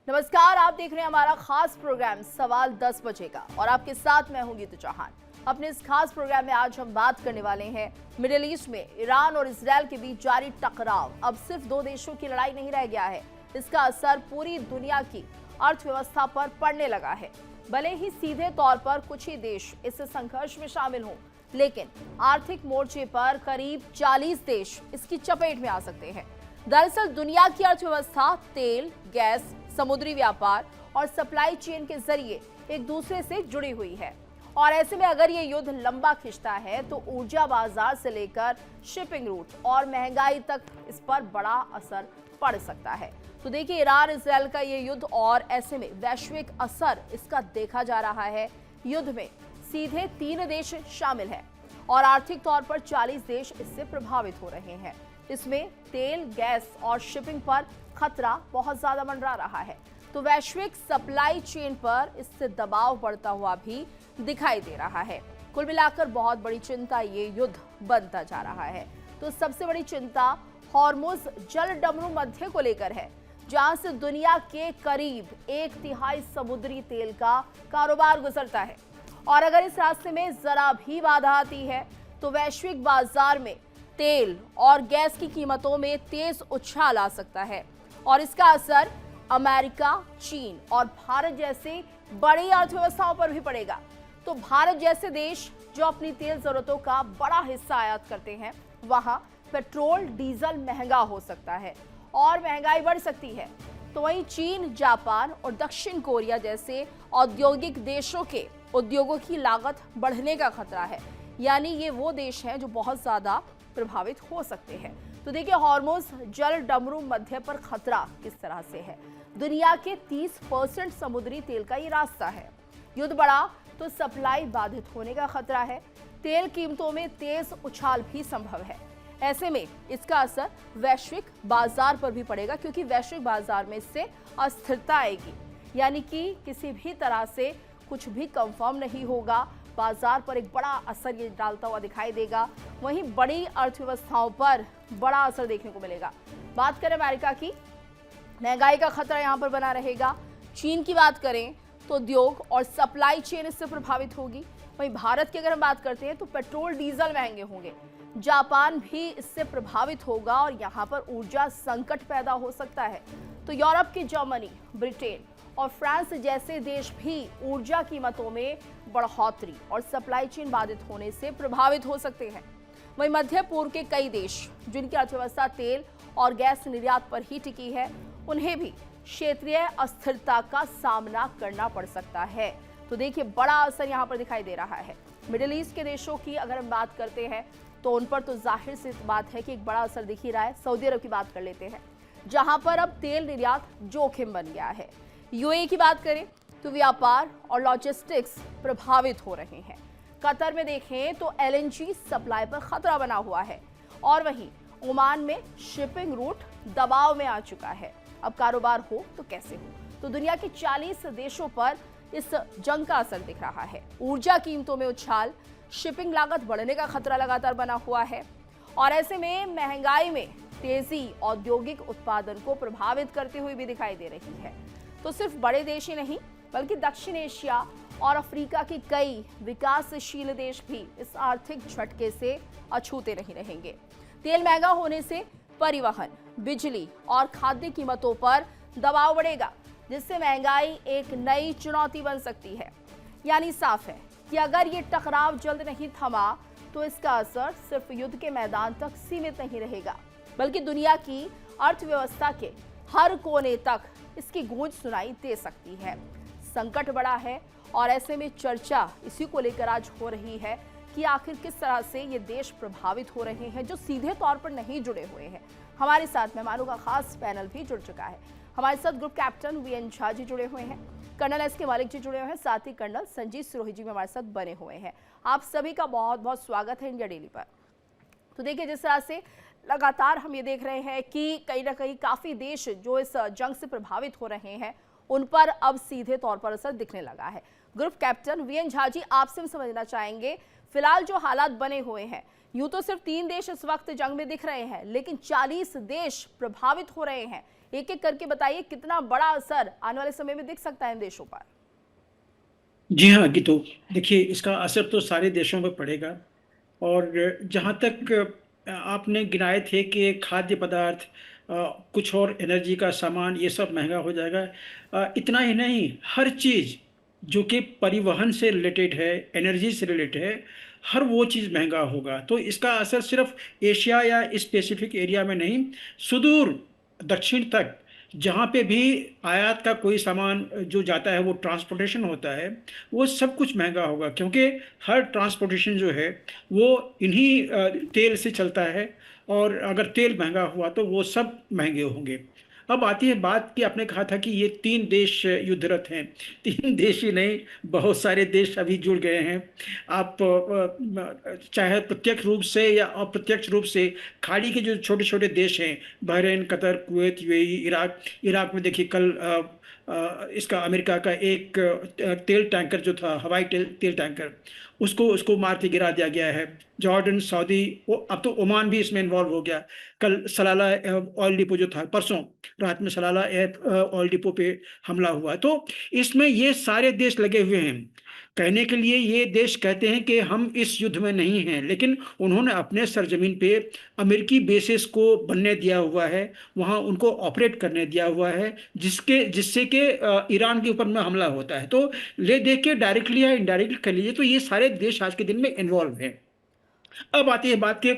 नमस्कार, आप देख रहे हैं हमारा खास प्रोग्राम सवाल 10 बजे का और आपके साथ मैं हूं गीतू चौहान। अपने इस खास प्रोग्राम में आज हम बात करने वाले हैं मिडिल ईस्ट में ईरान और इजरायल के बीच जारी टकराव अब सिर्फ दो देशों की लड़ाई नहीं रह गया है, इसका असर पूरी दुनिया की अर्थव्यवस्था पर पड़ने लगा है। भले ही सीधे तौर पर कुछ ही देश इस संघर्ष में शामिल हों, लेकिन आर्थिक मोर्चे पर करीब 40 देश इसकी चपेट में आ सकते हैं। दरअसल दुनिया की अर्थव्यवस्था तेल, गैस, समुद्री व्यापार और सप्लाई चेन के जरिए एक दूसरे से जुड़ी हुई है और ऐसे में अगर ये युद्ध लंबा खिंचता है तो ऊर्जा बाजार से लेकर शिपिंग रूट और महंगाई तक इस पर बड़ा असर पड़ सकता है। तो देखिए, ईरान इजरायल का ये युद्ध और ऐसे में वैश्विक असर इसका देखा जा रहा है। युद्ध में सीधे 3 देश शामिल हैं और आर्थिक तौर पर 40 देश इससे प्रभावित हो रहे हैं। इसमें तेल, गैस और शिपिंग पर खतरा बहुत ज्यादा मंडरा रहा है, तो वैश्विक सप्लाई चेन पर इससे दबाव बढ़ता हुआ भी दिखाई दे रहा है। कुल मिलाकर बहुत बड़ी चिंता ये युद्ध बनता जा रहा है। तो सबसे बड़ी चिंता हॉर्मुज जल डमरू मध्य को लेकर है, जहां से दुनिया के करीब 1/3 समुद्री तेल का कारोबार गुजरता है और अगर इस रास्ते में जरा भी बाधा आती है तो वैश्विक बाजार में तेल और गैस की कीमतों में तेज उछाल आ सकता है और इसका असर अमेरिका, चीन और भारत जैसे बड़ी अर्थव्यवस्थाओं पर भी पड़ेगा। तो भारत जैसे देश जो अपनी तेल जरूरतों का बड़ा हिस्सा आयात करते हैं, वहां पेट्रोल डीजल महंगा हो सकता है और महंगाई बढ़ सकती है। तो वहीं चीन, जापान और दक्षिण कोरिया जैसे औद्योगिक देशों के उद्योगों की लागत बढ़ने का खतरा है, यानी ये वो देश हैं जो बहुत ज्यादा प्रभावित हो सकते हैं। तो देखिए, हॉर्मुज जल डमरू मध्य पर खतरा किस तरह से है। दुनिया के 30% समुद्री तेल का ये रास्ता है। युद्ध बढ़ा तो सप्लाई बाधित होने का खतरा है। तेल कीमतों में तेज उछाल भी संभव है। ऐसे में इसका असर वैश्विक बाजार पर भी पड़ेगा, क्योंकि वैश्विक बाजार में इससे अस्थिरता आएगी, यानी कि किसी भी तरह से कुछ भी कंफर्म नहीं होगा। बाजार पर एक बड़ा असर ये डालता हुआ दिखाई देगा। वहीं बड़ी अर्थव्यवस्थाओं पर बड़ा असर देखने को मिलेगा। बात करें अमेरिका की, महंगाई का खतरा यहां पर बना रहेगा। चीन की बात करें तो उद्योग और सप्लाई चेन इससे प्रभावित होगी। वहीं भारत की अगर हम बात करते हैं तो पेट्रोल डीजल महंगे होंगे। जापान भी इससे प्रभावित होगा और यहां पर ऊर्जा संकट पैदा हो सकता है। तो यूरोप की जर्मनी, ब्रिटेन और फ्रांस जैसे देश भी ऊर्जा कीमतों में बढ़ोतरी और सप्लाई चेन बाधित होने से प्रभावित हो सकते हैं। वहीं मध्य पूर्व के कई देश जिनकी अर्थव्यवस्था तेल और गैस निर्यात पर ही टिकी है, उन्हें भी क्षेत्रीय अस्थिरता का सामना करना पड़ सकता है। तो देखिए, बड़ा असर यहाँ पर दिखाई दे रहा है। मिडिल ईस्ट के देशों की अगर हम बात करते हैं तो उन पर तो जाहिर सी बात है कि एक बड़ा असर दिख ही रहा है। सऊदी अरब की बात कर लेते हैं, जहां पर अब तेल निर्यात जोखिम बन गया है। यूएई की बात करें तो व्यापार और लॉजिस्टिक्स प्रभावित हो रहे हैं। कतर में देखें तो एलएनजी सप्लाई पर खतरा बना हुआ है और वहीं ओमान में शिपिंग रूट दबाव में आ चुका है। अब कारोबार हो तो कैसे हो। तो दुनिया के 40 देशों पर इस जंग का असर दिख रहा है। ऊर्जा कीमतों में उछाल, शिपिंग लागत बढ़ने का खतरा लगातार बना हुआ है और ऐसे में महंगाई में तेजी औद्योगिक उत्पादन को प्रभावित करती हुई भी दिखाई दे रही है। तो सिर्फ बड़े देश ही नहीं, बल्कि दक्षिण एशिया और अफ्रीका के कई विकासशील देश भी इस आर्थिक झटके से अछूते नहीं रहेंगे। तेल महंगा होने से परिवहन, बिजली और खाद्य कीमतों पर दबाव बढ़ेगा, जिससे महंगाई एक नई चुनौती बन सकती है। यानी साफ है कि अगर ये टकराव जल्द नहीं थमा तो इसका असर सिर्फ युद्ध के मैदान तक सीमित नहीं रहेगा, बल्कि दुनिया की अर्थव्यवस्था के हर कोने तक इसकी गूंज सुनाई दे सकती है। संकट बड़ा है और ऐसे में चर्चा इसी को लेकर आज हो रही है कि आखिर किस तरह से ये देश प्रभावित हो रहे हैं जो सीधे तौर पर नहीं जुड़े हुए हैं। हमारे साथ मेहमानों का खास पैनल भी जुड़ चुका है। हमारे साथ group captain VN Jha ji जुड़े हुए हैं, कर्नल एस के मालिक जी जुड़े हुए हैं, साथ ही कर्नल संजीत सिरोही जी भी हमारे साथ बने हुए हैं। आप सभी का बहुत बहुत स्वागत है इंडिया डेली पर। तो देखिए, जिस तरह से लगातार हम ये देख रहे हैं कि कहीं ना कहीं काफी देश जो इस जंग से प्रभावित हो रहे हैं, उन पर अब सीधे तौर पर असर दिखने लगा है। Group captain VN Jha ji, आपसे हम समझना चाहेंगे, फिलहाल जो हालात बने हुए हैं, यूं तो सिर्फ 3 देश इस वक्त जंग में दिख रहे हैं, लेकिन 40 देश प्रभावित हो रहे हैं। एक एक करके बताइए कितना बड़ा असर आने वाले समय में दिख सकता है इन देशों पर। जी हाँ गीतू, देखिए इसका असर तो सारे देशों पर पड़ेगा। और जहाँ तक आपने गिनाए थे कि खाद्य पदार्थ, कुछ और एनर्जी का सामान, ये सब महंगा हो जाएगा। इतना ही नहीं, हर चीज़ जो कि परिवहन से रिलेटेड है, एनर्जी से रिलेटेड है, हर वो चीज़ महंगा होगा। तो इसका असर सिर्फ एशिया या स्पेसिफिक एरिया में नहीं, सुदूर दक्षिण तक जहाँ पे भी आयात का कोई सामान जो जाता है, वो ट्रांसपोर्टेशन होता है, वो सब कुछ महंगा होगा। क्योंकि हर ट्रांसपोर्टेशन जो है वो इन्हीं तेल से चलता है। और अगर तेल महंगा हुआ तो वो सब महंगे होंगे। अब आती है बात कि आपने कहा था कि ये तीन देश युद्धरत हैं। तीन देश ही नहीं, बहुत सारे देश अभी जुड़ गए हैं। आप चाहे प्रत्यक्ष रूप से या अप्रत्यक्ष रूप से, खाड़ी के जो छोटे छोटे देश हैं, Bahrain, Qatar, Kuwait, UAE, Iraq. Iraq में देखिए कल इसका अमेरिका का एक तेल टैंकर जो था, हवाई तेल टैंकर, उसको उसको मार के गिरा दिया गया है। जॉर्डन, सऊदी, वो अब तो ओमान भी इसमें इन्वॉल्व हो गया। कल सलाला ऑयल डिपो जो था, परसों रात में सलाला ऑयल डिपो पे हमला हुआ। तो इसमें ये सारे देश लगे हुए हैं। कहने के लिए ये देश कहते हैं कि हम इस युद्ध में नहीं हैं, लेकिन उन्होंने अपने सरजमीन पे अमेरिकी बेसिस को बनने दिया हुआ है, वहाँ उनको ऑपरेट करने दिया हुआ है, जिससे कि ईरान के ऊपर में हमला होता है। तो ले देख के डायरेक्टली या इनडायरेक्टली कर लीजिए, तो ये सारे देश आज के दिन में इन्वॉल्व हैं। अब आती है बात के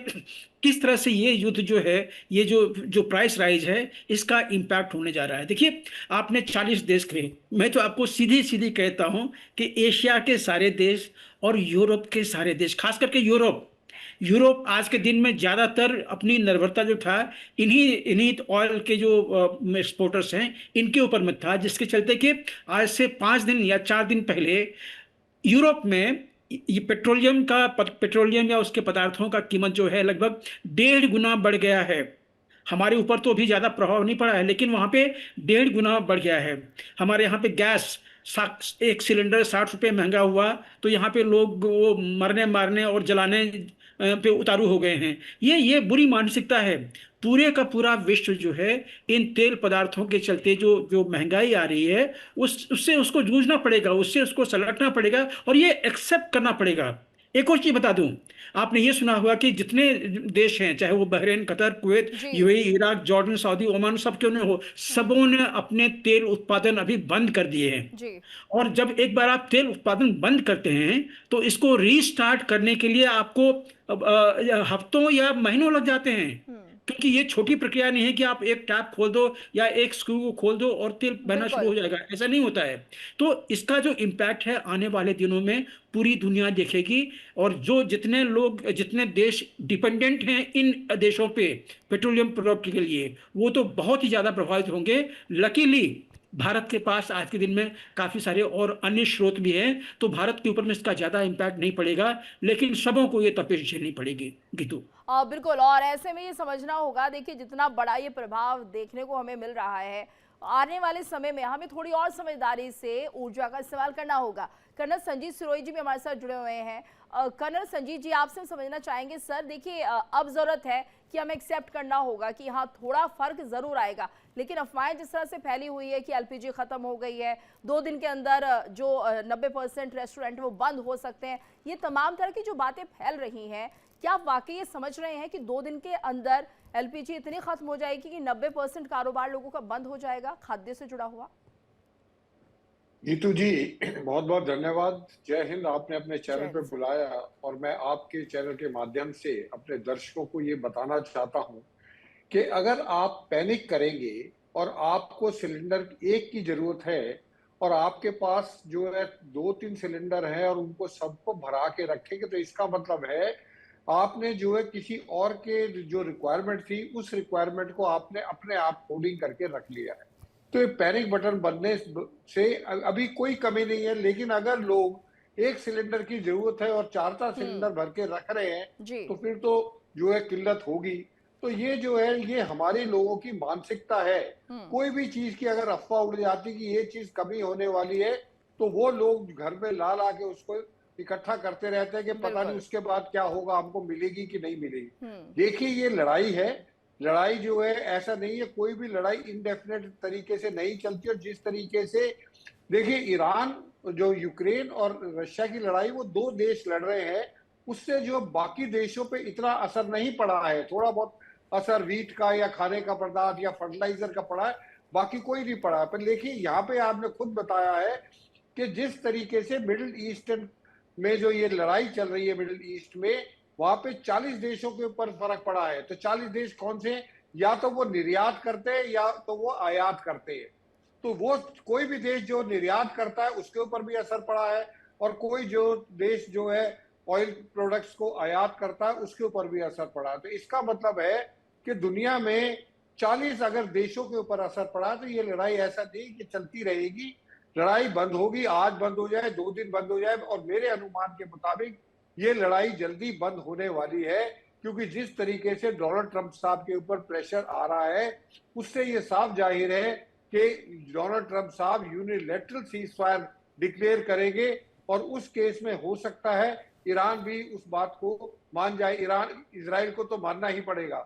किस तरह से ये युद्ध जो है, ये जो जो प्राइस राइज है, इसका इम्पैक्ट होने जा रहा है। देखिए, आपने 40 देश कहे, मैं तो आपको सीधी सीधी कहता हूं कि एशिया के सारे देश और यूरोप के सारे देश, खास करके यूरोप। यूरोप आज के दिन में ज्यादातर अपनी निर्भरता जो था इन्हीं इन्हीं ऑयल के जो एक्सपोर्टर्स हैं, इनके ऊपर में था, जिसके चलते कि आज से 5 दिन या 4 दिन पहले यूरोप में ये पेट्रोलियम या उसके पदार्थों का कीमत जो है लगभग 1.5 गुना बढ़ गया है। हमारे ऊपर तो अभी ज्यादा प्रभाव नहीं पड़ा है, लेकिन वहां पे 1.5 गुना बढ़ गया है। हमारे यहाँ पे गैस, एक सिलेंडर 60 रुपये महंगा हुआ, तो यहाँ पे लोग वो मरने मारने और जलाने पे उतारू हो गए हैं। ये बुरी मानसिकता है। पूरे का पूरा विश्व जो है इन तेल पदार्थों के चलते जो जो महंगाई आ रही है, उससे उसको जूझना पड़ेगा, उससे उसको सलटना पड़ेगा और ये एक्सेप्ट करना पड़ेगा। एक और चीज बता दूं, आपने ये सुना होगा कि जितने देश हैं, चाहे वो बहरीन, कतर, कुवैत, जी। UAE, Iraq, Jordan, Saudi, Oman, सब क्यों नहीं हो, सबों ने अपने तेल उत्पादन अभी बंद कर दिए हैं। जी। और जब एक बार आप तेल उत्पादन बंद करते हैं, तो इसको रीस्टार्ट करने के लिए आपको हफ्तों या महीनों लग जाते हैं। हम्म। क्योंकि ये छोटी प्रक्रिया नहीं है कि आप एक टैप खोल दो या एक स्क्रू को खोल दो और तेल बहना शुरू बिल्कुल। हो जाएगा, ऐसा नहीं होता है। तो इसका जो इम्पैक्ट है आने वाले दिनों में पूरी दुनिया देखेगी। और जो जितने लोग, जितने देश डिपेंडेंट हैं इन देशों पे पेट्रोलियम प्रोडक्ट के लिए, वो तो बहुत ही ज्यादा प्रभावित होंगे। लकीली भारत के पास आज के दिन में काफी सारे और अन्य स्रोत भी हैं, तो भारत के ऊपर में इसका ज्यादा इम्पैक्ट नहीं पड़ेगा। लेकिन सबों को ये तपेश झेलनी पड़ेगी गीतू। बिल्कुल, और ऐसे में ये समझना होगा, देखिए जितना बड़ा ये प्रभाव देखने को हमें मिल रहा है, आने वाले समय में हमें थोड़ी और समझदारी से ऊर्जा का इस्तेमाल करना होगा। कर्नल संजीत सिरोही जी भी हमारे साथ जुड़े हुए हैं। कर्नल संजीत जी, आपसे हम समझना चाहेंगे, सर देखिए अब जरूरत है कि हमें एक्सेप्ट करना होगा कि हाँ थोड़ा फर्क जरूर आएगा, लेकिन अफवाहें जिस तरह से फैली हुई है कि एलपीजी खत्म हो गई है, 2 दिन के अंदर जो 90% रेस्टोरेंट वो बंद हो सकते हैं, ये तमाम तरह की जो बातें फैल रही हैं, क्या आप वाकई ये समझ रहे हैं कि 2 दिन के अंदर एलपीजी इतनी खत्म हो जाएगी कि 90% कारोबार लोगों का बंद हो जाएगा खाद्य से जुड़ा हुआ? नीतू जी, बहुत बहुत धन्यवाद। जय हिंद। आपने अपने चैनल जय पे हिंद सर। बुलाया और मैं आपके चैनल के माध्यम से अपने दर्शकों को ये बताना चाहता हूँ कि अगर आप पैनिक करेंगे और आपको सिलेंडर एक की जरूरत है और आपके पास जो है 2-3 सिलेंडर है और उनको सबको भरा के रखेंगे, तो इसका मतलब है आपने जो है किसी और के जो रिक्वायरमेंट थी उस रिक्वायरमेंट को आपने अपने आप होल्डिंग करके रख लिया है। तो ये पैनिक बटन बनने से अभी कोई कमी नहीं है। लेकिन अगर लोग एक सिलेंडर की जरूरत है और 4 सिलेंडर भर के रख रहे हैं, जी। तो फिर तो जो है किल्लत होगी। तो ये जो है ये हमारे लोगों की मानसिकता है। कोई भी चीज की अगर अफवाह उड़ जाती कि ये चीज कमी होने वाली है, तो वो लोग घर में ला ला के उसको इकट्ठा करते रहते हैं कि पता नहीं बिल्कुल। उसके बाद क्या होगा, हमको मिलेगी कि नहीं मिलेगी। हम्म। देखिए, ये लड़ाई है लड़ाई जो है ऐसा नहीं है, कोई भी लड़ाई इंडेफिनेट तरीके से नहीं चलती। और जिस तरीके से देखिए ईरान जो यूक्रेन और रशिया की लड़ाई, वो दो देश लड़ रहे हैं, उससे जो बाकी देशों पे इतना असर नहीं पड़ा है। थोड़ा बहुत असर वीट का या खाने का पदार्थ या फर्टिलाइजर का पड़ा है, बाकी कोई नहीं पड़ा है। पर देखिए यहाँ पे आपने खुद बताया है कि जिस तरीके से मिडिल ईस्ट में जो ये लड़ाई चल रही है मिडिल ईस्ट में, वहां पे 40 देशों के ऊपर फर्क पड़ा है। तो 40 देश कौन से? या तो वो निर्यात करते हैं या तो वो आयात करते हैं। तो वो कोई भी देश जो निर्यात करता है उसके ऊपर भी असर पड़ा है, और कोई जो देश जो है ऑयल प्रोडक्ट्स को आयात करता है उसके ऊपर भी असर पड़ा है। तो इसका मतलब है कि दुनिया में 40 अगर देशों के ऊपर असर पड़ा, तो ये लड़ाई ऐसा नहीं कि चलती रहेगी। लड़ाई बंद होगी, आज बंद हो जाए, 2 दिन बंद हो जाए, और मेरे अनुमान के मुताबिक ये लड़ाई जल्दी बंद होने वाली है। क्योंकि जिस तरीके से डोनाल्ड ट्रंप साहब के ऊपर प्रेशर आ रहा है, उससे ये साफ जाहिर है कि डोनाल्ड ट्रंप साहब यूनिलैटरल सीज फायर डिक्लेयर करेंगे, और उस केस में हो सकता है ईरान भी उस बात को मान जाए। ईरान इजराइल को तो मानना ही पड़ेगा।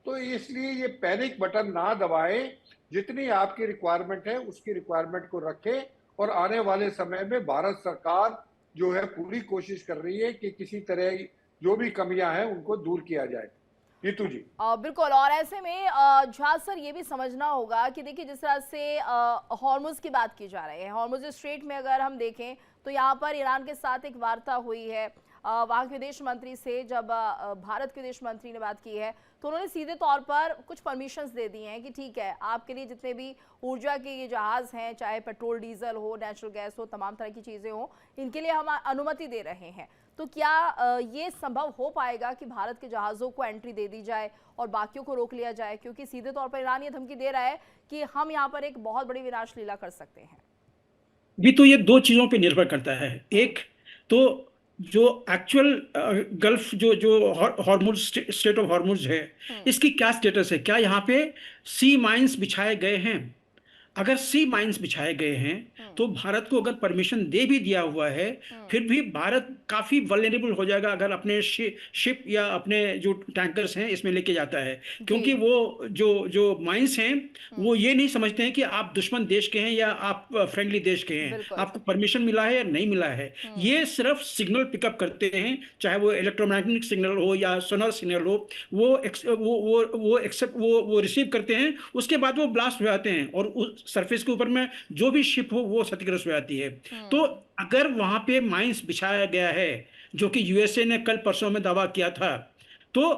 तो इसलिए ये पैनिक बटन ना दबाएं, जितनी आपकी रिक्वायरमेंट है उसकी रिक्वायरमेंट को रखें। और आने वाले समय में भारत सरकार जो है पूरी कोशिश कर रही है कि किसी तरह जो भी कमियां हैं उनको दूर किया जाए। नीतू जी। बिल्कुल। और ऐसे में झा सर ये भी समझना होगा कि देखिए जिस तरह से हॉर्मुज की बात की जा रही है, हॉर्मुज स्ट्रेट में अगर हम देखें तो यहाँ पर ईरान के साथ एक वार्ता हुई है वहाँ के विदेश मंत्री से। जब भारत के विदेश मंत्री ने बात की है तो उन्होंने सीधे तौर पर कुछ परमिशंस दे दी हैं कि ठीक है, आपके लिए जितने भी ऊर्जा के ये जहाज़ हैं, चाहे पेट्रोल डीजल हो, नेचुरल गैस हो, तमाम तरह की चीज़ें हो, इनके लिए हम अनुमति दे रहे हैं। तो क्या ये संभव हो पाएगा कि भारत के जहाज़ों को एंट्री दे दी जाए और बाकियों को रोक लिया जाए? क्योंकि सीधे तौर पर ईरान ये धमकी दे रहा है कि हम यहाँ पर एक बहुत बड़ी विनाश लीला कर सकते हैं। भी तो ये दो चीजों पे निर्भर करता है। एक तो जो एक्चुअल गल्फ जो जो हॉर्मुज स्टेट ऑफ हॉर्मुज है, इसकी क्या स्टेटस है? क्या यहाँ पे सी माइंस बिछाए गए हैं? अगर सी माइंस बिछाए गए हैं तो भारत को अगर परमिशन दे भी दिया हुआ है, फिर भी भारत काफी वल्नरेबल हो जाएगा अगर अपने शिप या अपने जो टैंकर्स हैं इसमें लेके जाता है। क्योंकि वो जो जो माइंस हैं वो ये नहीं समझते हैं कि आप दुश्मन देश के हैं या आप फ्रेंडली देश के हैं, आपको परमिशन मिला है या नहीं मिला है। ये सिर्फ सिग्नल पिकअप करते हैं, चाहे वो इलेक्ट्रोमैग्नेटिक सिग्नल हो या सोनर सिग्नल हो, वो एक्सेप्ट वो रिसीव करते हैं, उसके बाद वो ब्लास्ट हो जाते हैं और सरफेस के ऊपर में जो भी शिप हो वो क्षतिग्रस्त हो जाती है। तो अगर वहां पे माइंस बिछाया गया है, जो कि यूएसए ने कल परसों में दावा किया था, तो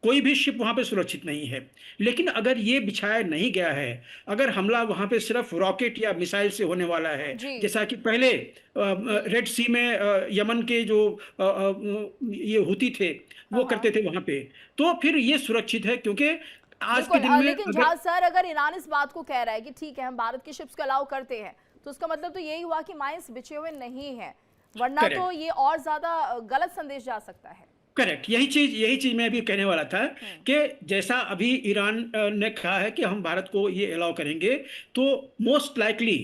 कोई भी शिप वहां पे सुरक्षित नहीं है। लेकिन अगर ये बिछाया नहीं गया है, अगर हमला वहां पे सिर्फ रॉकेट या मिसाइल से होने वाला है, जैसा कि पहले रेड सी में यमन के जो ये हुती थे वो करते थे वहां पे, तो फिर ये सुरक्षित है। क्योंकि आज के दिन में लेकिन झा सर, अगर ईरान इस बात को कह रहा है कि ठीक है हम भारत की शिप्स को अलाउ करते हैं, तो उसका मतलब तो यही हुआ कि माइंस बिछे हुए नहीं है, वरना तो ये और ज्यादा गलत संदेश जा सकता है। करेक्ट, यही चीज मैं भी कहने वाला था कि जैसा अभी ईरान ने कहा है कि हम भारत को ये अलाउ करेंगे, तो मोस्ट लाइकली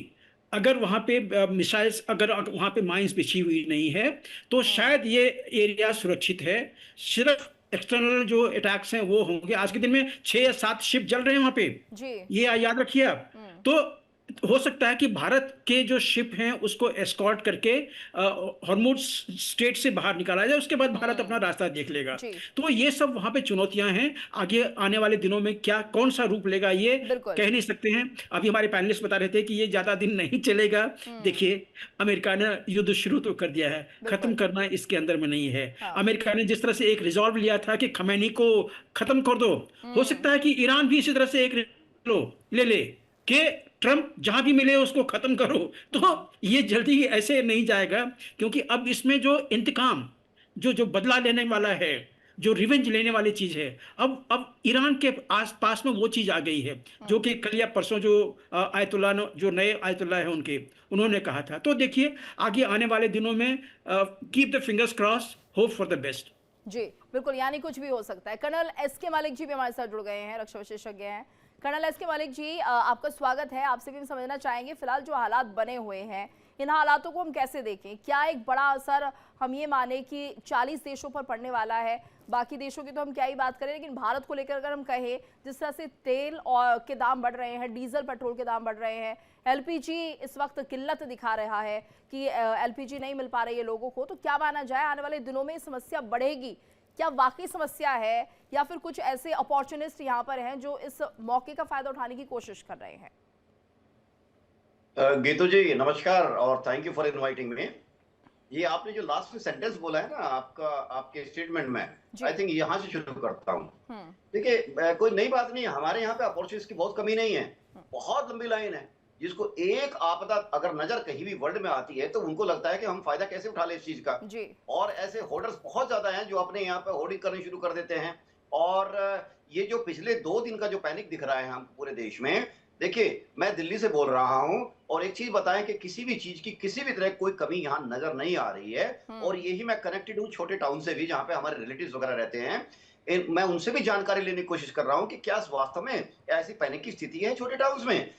अगर वहां पे मिसाइल्स, अगर वहां पे माइंस बिछी हुई नहीं है, तो शायद ये एरिया सुरक्षित है। सिर्फ एक्सटर्नल जो अटैक्स हैं वो होंगे। आज के दिन में 6 या 7 शिप जल रहे हैं वहां पे, ये याद रखिए आप। तो हो सकता है कि भारत के जो शिप हैं उसको एस्कॉर्ट करके हॉर्मुज स्टेट से बाहर निकाला जाए, उसके बाद भारत अपना रास्ता देख लेगा। तो ये सब वहां पे चुनौतियां हैं। आगे आने वाले दिनों में क्या कौन सा रूप लेगा ये कह नहीं सकते हैं। अभी हमारे पैनलिस्ट बता रहे थे कि ये ज्यादा दिन नहीं चलेगा। देखिए, अमेरिका ने युद्ध शुरू तो कर दिया है, खत्म करना इसके अंदर में नहीं है। अमेरिका ने जिस तरह से एक रिजॉल्व लिया था कि खमैनी को खत्म कर दो, हो सकता है कि ईरान भी इसी तरह से एक ले कि ट्रंप जहां भी मिले उसको खत्म करो। तो ये जल्दी ऐसे नहीं जाएगा, क्योंकि अब इसमें जो इंतकाम, जो बदला लेने वाला है, जो रिवेंज लेने वाली चीज है, अब ईरान के आसपास में वो चीज आ गई है, जो कि कल या परसों जो आयतुल्ला, जो नए आयतुल्ला है उन्होंने कहा था। तो देखिए आगे आने वाले दिनों में keep the fingers crossed, hope for the best. जी बिल्कुल, यानी कुछ भी हो सकता है। Colonel SK. मलिक जी भी हमारे साथ जुड़ गए हैं, रक्षा विशेषज्ञ हैं। Colonel SK. मलिक जी, आपका स्वागत है। आपसे भी हम समझना चाहेंगे फिलहाल जो हालात बने हुए हैं, इन हालातों को हम कैसे देखें? क्या एक बड़ा असर हम ये माने कि 40 देशों पर पड़ने वाला है? बाकी देशों की तो हम क्या ही बात करें, लेकिन भारत को लेकर अगर हम कहें, जिस तरह से तेल और के दाम बढ़ रहे हैं, डीजल पेट्रोल के दाम बढ़ रहे हैं, एलपीजी इस वक्त किल्लत दिखा रहा है कि एलपीजी नहीं मिल पा रही है लोगों को, तो क्या माना जाए आने वाले दिनों में समस्या बढ़ेगी? क्या वाकई समस्या है या फिर कुछ ऐसे अपॉर्चुनिस्ट यहाँ पर हैं जो इस मौके का फायदा उठाने की कोशिश कर रहे हैं? गीतू जी नमस्कार और thank you for inviting me. ये आपने जो लास्ट में सेंटेंस बोला है ना आपका, आपके स्टेटमेंट में, आई थिंक यहाँ से शुरू करता हूँ। देखिए कोई नई बात नहीं है, हमारे यहाँ पे अपॉर्चुनिटीज की बहुत कमी नहीं है, बहुत लंबी लाइन है। जिसको एक आपदा अगर नजर कहीं भी वर्ल्ड में आती है तो उनको लगता है कि हम फायदा कैसे उठा ले इस चीज का जी। और ऐसे होर्डर्स बहुत ज्यादा हैं जो अपने यहाँ पे होर्डिंग करनी शुरू कर देते हैं। और ये जो पिछले 2 दिन का जो पैनिक दिख रहा है हम पूरे देश में, देखिए मैं दिल्ली से बोल रहा हूं और एक चीज बताएं कि किसी भी चीज की किसी भी तरह कोई कमी यहाँ नजर नहीं आ रही है। और यही मैं कनेक्टेड हूँ छोटे टाउन से भी जहाँ पे हमारे रिलेटिव्स वगैरह रहते हैं। मैं उनसे भी जानकारी लेने की कोशिश कर रहा हूँ कि क्या वास्तव में ऐसी पैनिक की स्थिति है छोटे टाउन्स में